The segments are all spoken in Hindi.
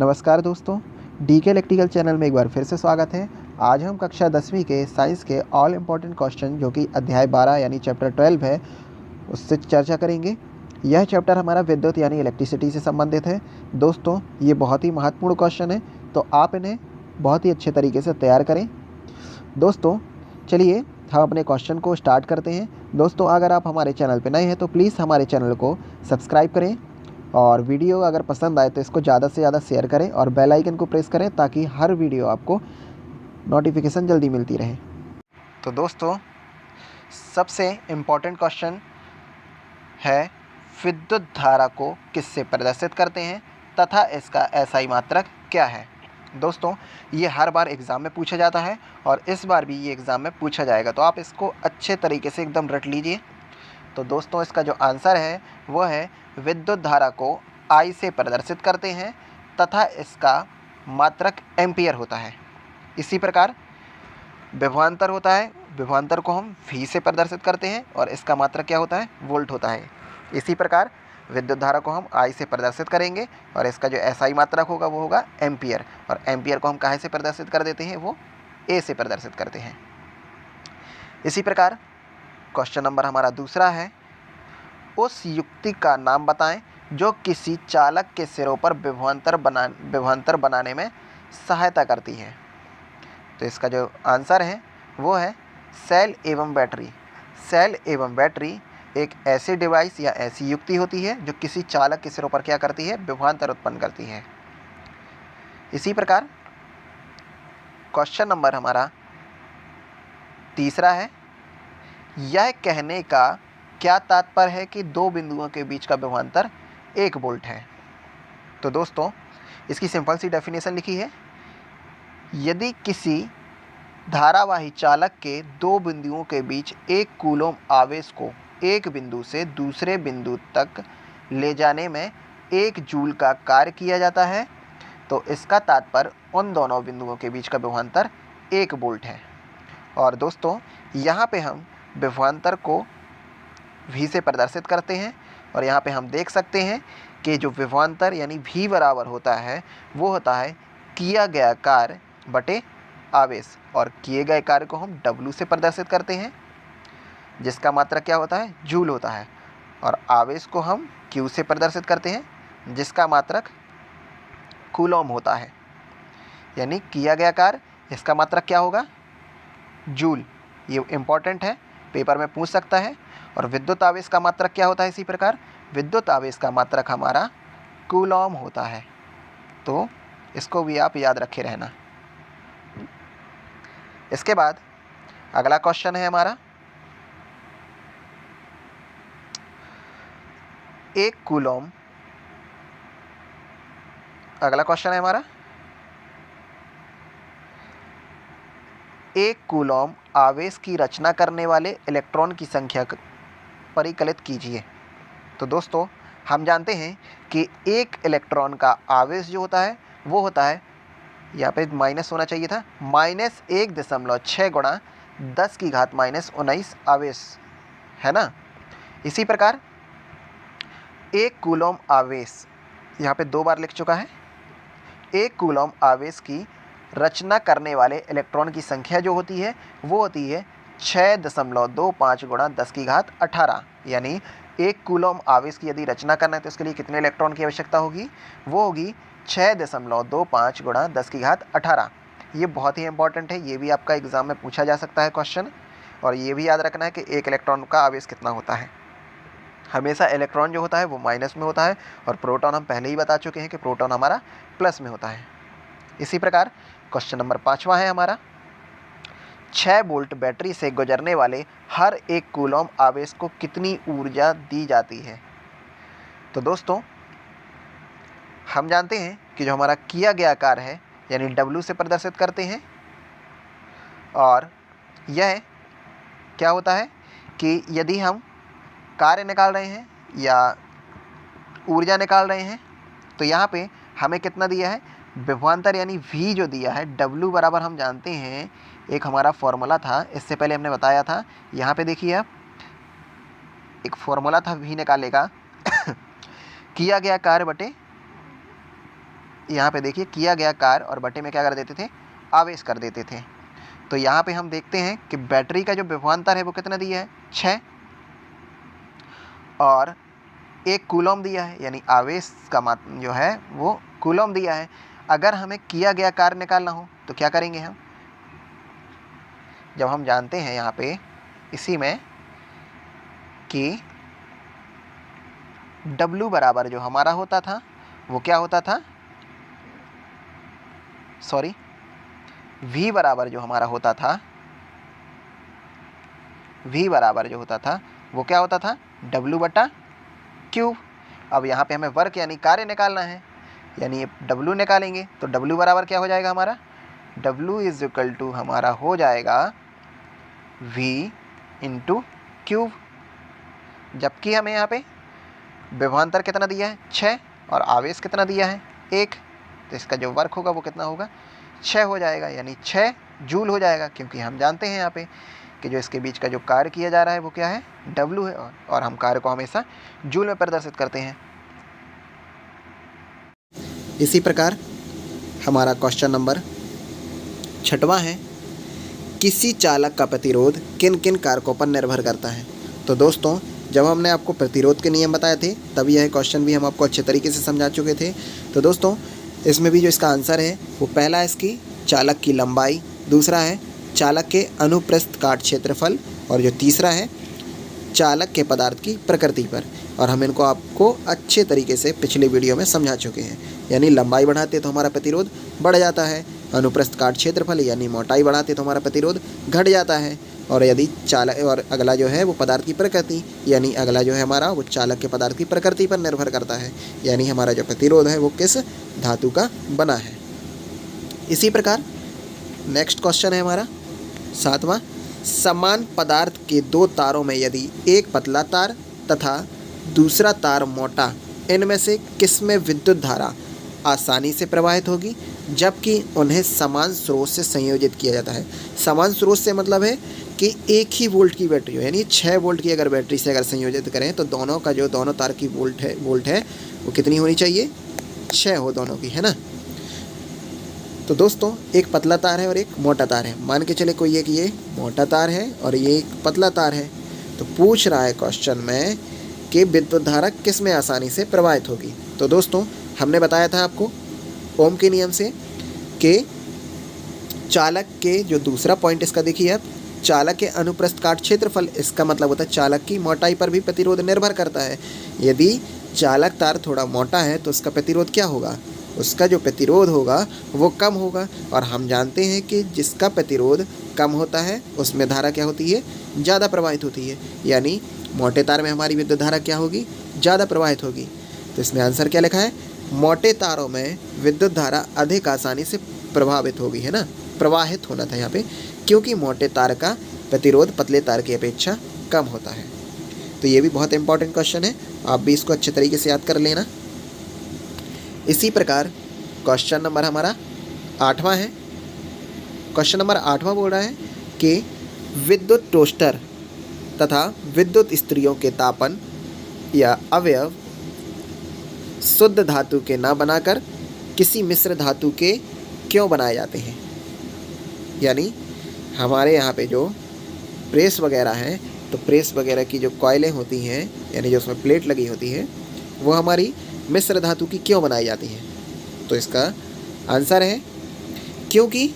नमस्कार दोस्तों, डीके इलेक्ट्रिकल चैनल में एक बार फिर से स्वागत है। आज हम कक्षा 10वीं के साइंस के ऑल इम्पोर्टेंट क्वेश्चन जो कि अध्याय 12 यानी चैप्टर 12 है, उससे चर्चा करेंगे। यह चैप्टर हमारा विद्युत यानी इलेक्ट्रिसिटी से संबंधित है। दोस्तों, ये बहुत ही महत्वपूर्ण क्वेश्चन है, तो आप इन्हें बहुत ही अच्छे तरीके से तैयार करें। दोस्तों, चलिए हम अपने क्वेश्चन को स्टार्ट करते हैं। दोस्तों, अगर आप हमारे चैनल पर नए हैं तो प्लीज़ हमारे चैनल को सब्सक्राइब करें और वीडियो अगर पसंद आए तो इसको ज़्यादा से ज़्यादा शेयर करें और बेल आइकन को प्रेस करें ताकि हर वीडियो आपको नोटिफिकेशन जल्दी मिलती रहे। तो दोस्तों, सबसे इम्पोर्टेंट क्वेश्चन है विद्युत धारा को किससे प्रदर्शित करते हैं तथा इसका एसआई मात्रक क्या है। दोस्तों, ये हर बार एग्ज़ाम में पूछा जाता है और इस बार भी ये एग्ज़ाम में पूछा जाएगा, तो आप इसको अच्छे तरीके से एकदम रट लीजिए। तो दोस्तों, इसका जो आंसर है वो है विद्युत धारा को आई से प्रदर्शित करते हैं तथा इसका मात्रक एम्पियर होता है। इसी प्रकार विभवांतर होता है, विभवांतर को हम वी से प्रदर्शित करते हैं और इसका मात्रक क्या होता है, वोल्ट होता है। इसी प्रकार विद्युत धारा को हम आई से प्रदर्शित करेंगे और इसका जो एसआई मात्रक होगा वो होगा एम्पियर, और एम्पियर को हम काहे से प्रदर्शित कर देते हैं, वो ए से प्रदर्शित करते हैं। इसी प्रकार क्वेश्चन नंबर हमारा दूसरा है, उस युक्ति का नाम बताएं जो किसी चालक के सिरों पर विभवांतर बनाने में सहायता करती है। तो इसका जो आंसर है वो है सेल एवं बैटरी। सेल एवं बैटरी एक ऐसी डिवाइस या ऐसी युक्ति होती है जो किसी चालक के सिरों पर क्या करती है, विभवांतर उत्पन्न करती है। इसी प्रकार क्वेश्चन नंबर हमारा तीसरा है, यह कहने का क्या तात्पर्य है कि दो बिंदुओं के बीच का विभवांतर 1 वोल्ट है। तो दोस्तों, इसकी सिंपल सी डेफिनेशन लिखी है, यदि किसी धारावाही चालक के दो बिंदुओं के बीच 1 कूलोम आवेश को एक बिंदु से दूसरे बिंदु तक ले जाने में 1 जूल का कार्य किया जाता है, तो इसका तात्पर्य उन दोनों बिंदुओं के बीच का विभवांतर 1 वोल्ट है। और दोस्तों, यहाँ पे हम विभवांतर को वी से प्रदर्शित करते हैं और यहाँ पे हम देख सकते हैं कि जो विभवांतर यानी वी बराबर होता है वो होता है किया गया कार्य बटे आवेश, और किए गए कार्य को हम डब्लू से प्रदर्शित करते हैं जिसका मात्रक क्या होता है, जूल होता है, और आवेश को हम क्यू से प्रदर्शित करते हैं जिसका मात्रक कूलॉम होता है। यानी किया गया कार्य, इसका मात्रक क्या होगा, जूल। ये इम्पॉर्टेंट है, पेपर में पूछ सकता है। और विद्युत आवेश का मात्रक क्या होता है, इसी प्रकार विद्युत आवेश का मात्रक हमारा कूलॉम होता है। तो इसको भी आप याद रखे रहना। इसके बाद अगला क्वेश्चन है हमारा, 1 कूलॉम। अगला क्वेश्चन है हमारा, 1 कूलॉम आवेश की रचना करने वाले इलेक्ट्रॉन की संख्या परिकलित कीजिए। तो दोस्तों, हम जानते हैं कि एक इलेक्ट्रॉन का आवेश जो होता है वो होता है, यहाँ पे माइनस होना चाहिए था, -1.6 गुणा 10 की घात -19 आवेश है ना। इसी प्रकार 1 कूलॉम आवेश यहाँ पे 2 बार लिख चुका है। 1 कूलॉम आवेश की रचना करने वाले इलेक्ट्रॉन की संख्या जो होती है वो होती है 6.25 गुणा 10 की घात 18। यानी 1 कूलॉम आवेश की यदि रचना करना है तो इसके लिए कितने इलेक्ट्रॉन की आवश्यकता होगी, वो होगी 6.25 गुणा 10 की घात 18। ये बहुत ही इंपॉर्टेंट है, ये भी आपका एग्जाम में पूछा जा सकता है क्वेश्चन। और ये भी याद रखना है कि एक इलेक्ट्रॉन का आवेश कितना होता है। हमेशा इलेक्ट्रॉन जो होता है वो माइनस में होता है और प्रोटॉन हम पहले ही बता चुके हैं कि प्रोटॉन हमारा प्लस में होता है। इसी प्रकार क्वेश्चन नंबर 5वां है हमारा, 6 वोल्ट बैटरी से गुजरने वाले हर 1 कूलॉम आवेश को कितनी ऊर्जा दी जाती है। तो दोस्तों, हम जानते हैं कि जो हमारा किया गया कार्य है यानी डब्ल्यू से प्रदर्शित करते हैं, और यह क्या होता है कि यदि हम कार्य निकाल रहे हैं या ऊर्जा निकाल रहे हैं तो यहाँ पे हमें कितना दिया है, विभवांतर यानी वी जो दिया है, डब्ल्यू बराबर हम जानते हैं, एक हमारा फॉर्मूला था, इससे पहले हमने बताया था। यहाँ पे देखिए आप, एक फॉर्मूला था वी निकालने का किया गया कार्य बटे यहाँ पे देखिए किया गया कार्य और बटे में क्या कर देते थे, आवेश कर देते थे। तो यहाँ पे हम देखते हैं कि बैटरी का जो विभवांतर है वो कितना दिया है, 6, और 1 कूलम दिया है, यानी आवेश का जो है वो कूलम दिया है। अगर हमें किया गया कार्य निकालना हो तो क्या करेंगे हम, जब हम जानते हैं यहाँ पे इसी में कि W बराबर जो हमारा होता था वो क्या होता था, सॉरी V बराबर जो हमारा होता था, V बराबर जो होता था वो क्या होता था, W/Q। अब यहाँ पे हमें वर्क यानी कार्य निकालना है, यानी W निकालेंगे तो W बराबर क्या हो जाएगा हमारा, W = हमारा हो जाएगा V/Q। जबकि हमें यहाँ पे विभवांतर कितना दिया है, 6, और आवेश कितना दिया है, 1, तो इसका जो वर्क होगा वो कितना होगा, 6 हो जाएगा, यानी 6 जूल हो जाएगा। क्योंकि हम जानते हैं यहाँ पे कि जो इसके बीच का जो कार्य किया जा रहा है वो क्या है, W है, और हम कार्य को हमेशा जूल में प्रदर्शित करते हैं। इसी प्रकार हमारा क्वेश्चन नंबर 6वां है, किसी चालक का प्रतिरोध किन किन कारकों पर निर्भर करता है। तो दोस्तों जब हमने आपको प्रतिरोध के नियम बताए थे तब यह क्वेश्चन भी हम आपको अच्छे तरीके से समझा चुके थे। तो दोस्तों इसमें भी जो इसका आंसर है वो पहला है इसकी चालक की लंबाई, दूसरा है चालक के अनुप्रस्थ काट क्षेत्रफल, और जो तीसरा है चालक के पदार्थ की प्रकृति पर। और हम इनको आपको अच्छे तरीके से पिछले वीडियो में समझा चुके हैं। यानी लंबाई बढ़ाते तो हमारा प्रतिरोध बढ़ जाता है, अनुप्रस्थ काट क्षेत्रफल यानी मोटाई बढ़ाते तो हमारा प्रतिरोध घट जाता है, और यदि चालक, और अगला जो है वो पदार्थ की प्रकृति, यानी अगला जो है हमारा वो चालक के पदार्थ की प्रकृति पर निर्भर करता है, यानी हमारा जो प्रतिरोध है वो किस धातु का बना है। इसी प्रकार नेक्स्ट क्वेश्चन है हमारा 7वां, समान पदार्थ के 2 तारों में यदि एक पतला तार तथा दूसरा तार मोटा, इनमें से किस में विद्युत धारा आसानी से प्रवाहित होगी जबकि उन्हें समान स्रोत से संयोजित किया जाता है। समान स्रोत से मतलब है कि एक ही वोल्ट की बैटरी हो, यानी 6 वोल्ट की अगर बैटरी से अगर संयोजित करें तो दोनों का जो दोनों तार की वोल्ट है वो कितनी होनी चाहिए, 6 हो दोनों की, है ना। तो दोस्तों एक पतला तार है और एक मोटा तार है, मान के चले कोई एक ये मोटा तार है और ये एक पतला तार है। तो पूछ रहा है क्वेश्चन में कि विद्युत धारा किस में आसानी से प्रवाहित होगी। तो दोस्तों हमने बताया था आपको ओम के नियम से कि चालक के जो दूसरा पॉइंट इसका देखिए आप, चालक के अनुप्रस्थ काट क्षेत्रफल, इसका मतलब होता है चालक की मोटाई पर भी प्रतिरोध निर्भर करता है। यदि चालक तार थोड़ा मोटा है तो उसका प्रतिरोध क्या होगा, उसका जो प्रतिरोध होगा वो कम होगा। और हम जानते हैं कि जिसका प्रतिरोध कम होता है उसमें धारा क्या होती है, ज़्यादा प्रवाहित होती है। यानी मोटे तार में हमारी विद्युत धारा क्या होगी, ज़्यादा प्रवाहित होगी। तो इसमें आंसर क्या लिखा है, मोटे तारों में विद्युत धारा अधिक आसानी से प्रभावित होगी, है ना, प्रवाहित होना था यहाँ पे, क्योंकि मोटे तार का प्रतिरोध पतले तार की अपेक्षा कम होता है। तो ये भी बहुत इंपॉर्टेंट क्वेश्चन है, आप भी इसको अच्छे तरीके से याद कर लेना। इसी प्रकार क्वेश्चन नंबर हमारा 8वां है। क्वेश्चन नंबर 8वां बोल रहा है कि विद्युत टोस्टर तथा विद्युत इस्त्रियों के तापन या अवयव शुद्ध धातु के ना बनाकर किसी मिश्र धातु के क्यों बनाए जाते हैं। यानी हमारे यहाँ पे जो प्रेस वगैरह हैं, तो प्रेस वगैरह की जो कॉइलें होती हैं, यानी जो उसमें प्लेट लगी होती है, वो हमारी मिश्र धातु की क्यों बनाई जाती हैं। तो इसका आंसर है क्योंकि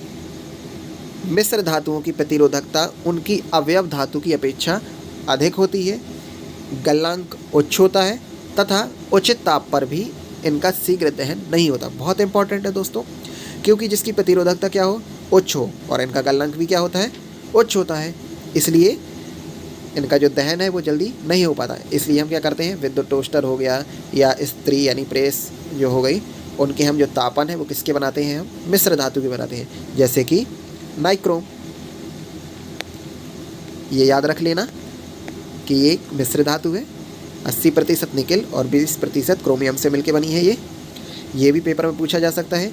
मिश्र धातुओं की प्रतिरोधकता उनकी अवयव धातु की अपेक्षा अधिक होती है, गलनांक उच्च होता है तथा उचित ताप पर भी इनका शीघ्र दहन नहीं होता। बहुत इंपॉर्टेंट है दोस्तों, क्योंकि जिसकी प्रतिरोधकता क्या हो, उच्च हो, और इनका गलनांक भी क्या होता है, उच्च होता है, इसलिए इनका जो दहन है वो जल्दी नहीं हो पाता है। इसलिए हम क्या करते हैं, विद्युत टोस्टर हो गया या इस्त्री यानी प्रेस जो हो गई, उनके हम जो तापन है वो किसके बनाते हैं, हम मिश्र धातु के बनाते हैं, जैसे कि नाइक्रोम। ये याद रख लेना कि ये मिश्र धातु है, 80% निकेल और 20% क्रोमियम से मिलके बनी है। ये भी पेपर में पूछा जा सकता है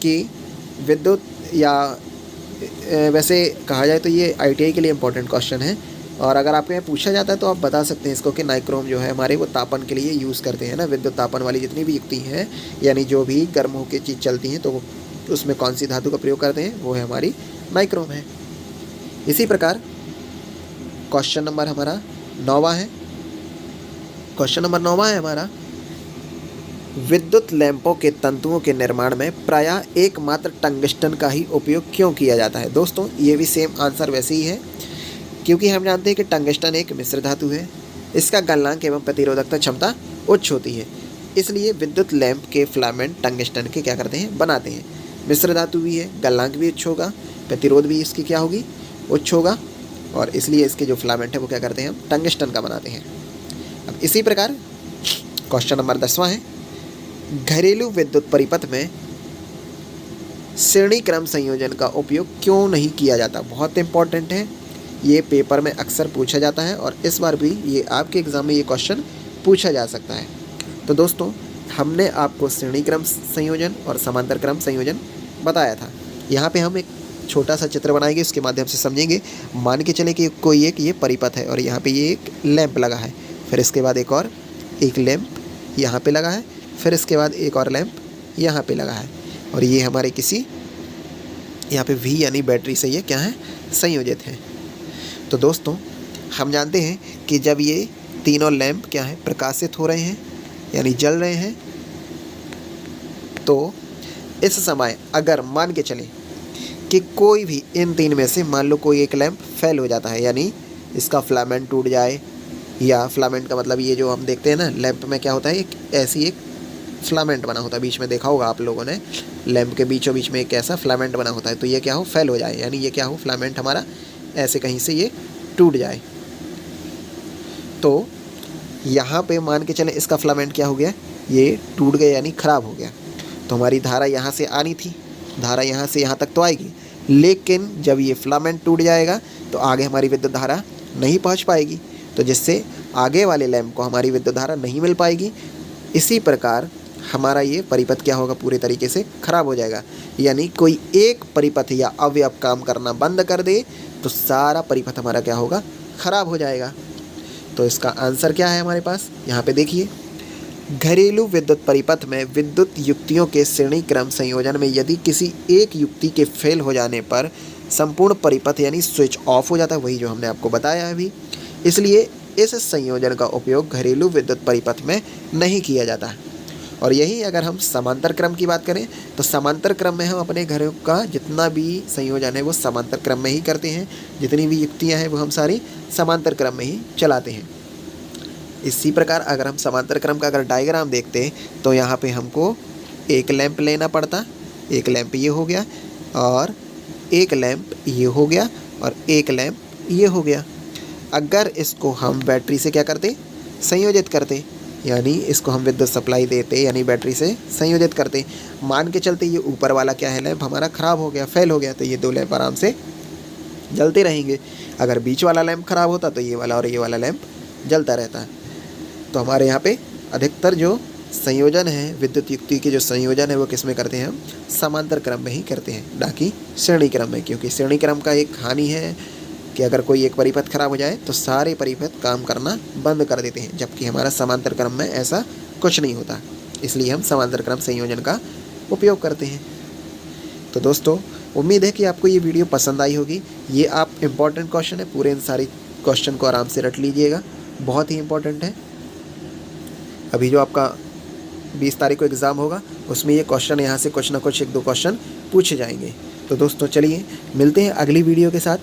कि विद्युत, या वैसे कहा जाए तो ये ITI के लिए इम्पोर्टेंट क्वेश्चन है और अगर आपके यहाँ पूछा जाता है तो आप बता सकते हैं इसको कि नाइक्रोम जो है हमारे वो तापन के लिए यूज़ करते हैं ना, विद्युत तापन वाली जितनी भी युक्ति हैं, यानी जो भी गर्म होकर चीज़ चलती हैं तो वो उसमें कौन सी धातु का प्रयोग करते हैं, वो है हमारी नाइक्रोम है। इसी प्रकार क्वेश्चन नंबर हमारा 9वां है। क्वेश्चन नंबर 9वां है हमारा, विद्युत लैंपों के तंतुओं के निर्माण में प्रायः एकमात्र टंगस्टन का ही उपयोग क्यों किया जाता है। दोस्तों ये भी सेम आंसर वैसे ही है, क्योंकि हम जानते हैं कि टंगस्टन एक मिश्र धातु है, इसका गलनांक एवं प्रतिरोधकता क्षमता उच्च होती है, इसलिए विद्युत लैंप के फिलामेंट टंगस्टन के क्या करते हैं, बनाते हैं। मिश्र धातु भी है, गलनांक भी उच्च होगा, प्रतिरोध भी इसकी क्या होगी, उच्च होगा, और इसलिए इसके जो फिलामेंट है वो क्या करते हैं, हम टंगस्टन का बनाते हैं। अब इसी प्रकार क्वेश्चन नंबर 10वां है, घरेलू विद्युत परिपथ में श्रेणी क्रम संयोजन का उपयोग क्यों नहीं किया जाता। बहुत इंपॉर्टेंट है, ये पेपर में अक्सर पूछा जाता है और इस बार भी ये आपके एग्ज़ाम में ये क्वेश्चन पूछा जा सकता है। तो दोस्तों हमने आपको श्रेणी क्रम संयोजन और समांतर क्रम संयोजन बताया था। यहाँ पे हम एक छोटा सा चित्र बनाएंगे, उसके माध्यम से समझेंगे। मान के चले कि कोई एक ये परिपथ है और यहाँ पे ये एक लैंप लगा है, फिर इसके बाद एक और एक लैंप यहाँ पे लगा है, फिर इसके बाद एक और लैंप यहाँ पे लगा है, और ये हमारे किसी यहाँ पे वी यानी बैटरी से ये क्या है, संयोजित है। तो दोस्तों हम जानते हैं कि जब ये तीनों लैंप क्या है, प्रकाशित हो रहे हैं यानी जल रहे हैं, तो इस समय अगर मान के चलें कि कोई भी इन तीन में से मान लो कोई एक लैंप फेल हो जाता है, यानी इसका फिलामेंट टूट जाए, या फिलामेंट का मतलब ये जो हम देखते हैं ना लैंप में क्या होता है, एक ऐसी एक फिलामेंट बना होता है, बीच में देखा होगा आप लोगों ने, लैंप के बीचों बीच में एक ऐसा फिलामेंट बना होता है, तो ये क्या हो, फेल हो जाए, यानी ये क्या हो, फिलामेंट हमारा ऐसे कहीं से ये टूट जाए। तो यहाँ पे मान के चले इसका फिलामेंट क्या हो गया, ये टूट गया यानी ख़राब हो गया, तो हमारी धारा यहाँ से आनी थी, धारा यहाँ से यहाँ तक तो आएगी, लेकिन जब ये फिलामेंट टूट जाएगा तो आगे हमारी विद्युत धारा नहीं पहुँच पाएगी, तो जिससे आगे वाले लैंप को हमारी विद्युत धारा नहीं मिल पाएगी। इसी प्रकार हमारा ये परिपथ क्या होगा, पूरे तरीके से ख़राब हो जाएगा, यानी कोई एक परिपथ या अवयव काम करना बंद कर दे तो सारा परिपथ हमारा क्या होगा, ख़राब हो जाएगा। तो इसका आंसर क्या है हमारे पास, यहाँ पे देखिए, घरेलू विद्युत परिपथ में विद्युत युक्तियों के श्रेणी क्रम संयोजन में यदि किसी एक युक्ति के फेल हो जाने पर संपूर्ण परिपथ यानी स्विच ऑफ हो जाता है, वही जो हमने आपको बताया अभी, इसलिए इस संयोजन का उपयोग घरेलू विद्युत परिपथ में नहीं किया जाता है। और यही अगर हम समांतर क्रम की बात करें तो समांतर क्रम में हम अपने घरों का जितना भी संयोजन है वो समांतर क्रम में ही करते हैं, जितनी भी युक्तियां हैं वो हम सारी समांतर क्रम में ही चलाते हैं। इसी प्रकार अगर हम समांतर क्रम का अगर डायग्राम देखते हैं तो यहाँ पे हमको एक लैंप लेना पड़ता, एक लैंप ये हो गया, और एक लैंप ये हो गया, और एक लैंप ये हो गया। अगर इसको हम बैटरी से क्या करते, संयोजित करते, यानी इसको हम विद्युत सप्लाई देते यानी बैटरी से संयोजित करते, मान के चलते ये ऊपर वाला क्या है लैंप हमारा ख़राब हो गया, फेल हो गया, तो ये दो लैंप आराम से जलते रहेंगे। अगर बीच वाला लैंप ख़राब होता तो ये वाला और ये वाला लैंप जलता रहता है। तो हमारे यहाँ पे अधिकतर जो संयोजन है, विद्युत युक्ति के जो संयोजन है वो किस में करते हैं, हम समांतर क्रम में ही करते हैं, ना कि श्रेणी क्रम में, क्योंकि श्रेणी क्रम का एक हानि है कि अगर कोई एक परिपथ खराब हो जाए तो सारे परिपथ काम करना बंद कर देते हैं, जबकि हमारा समांतर क्रम में ऐसा कुछ नहीं होता, इसलिए हम समांतर क्रम संयोजन का उपयोग करते हैं। तो दोस्तों उम्मीद है कि आपको ये वीडियो पसंद आई होगी। ये आप इम्पॉर्टेंट क्वेश्चन है, पूरे इन सारी क्वेश्चन को आराम से रट लीजिएगा, बहुत ही इम्पॉर्टेंट है। अभी जो आपका 20 तारीख को एग्ज़ाम होगा उसमें ये क्वेश्चन यहाँ से कुछ ना कुछ 1-2 क्वेश्चन पूछे जाएंगे। तो दोस्तों चलिए मिलते हैं अगली वीडियो के साथ।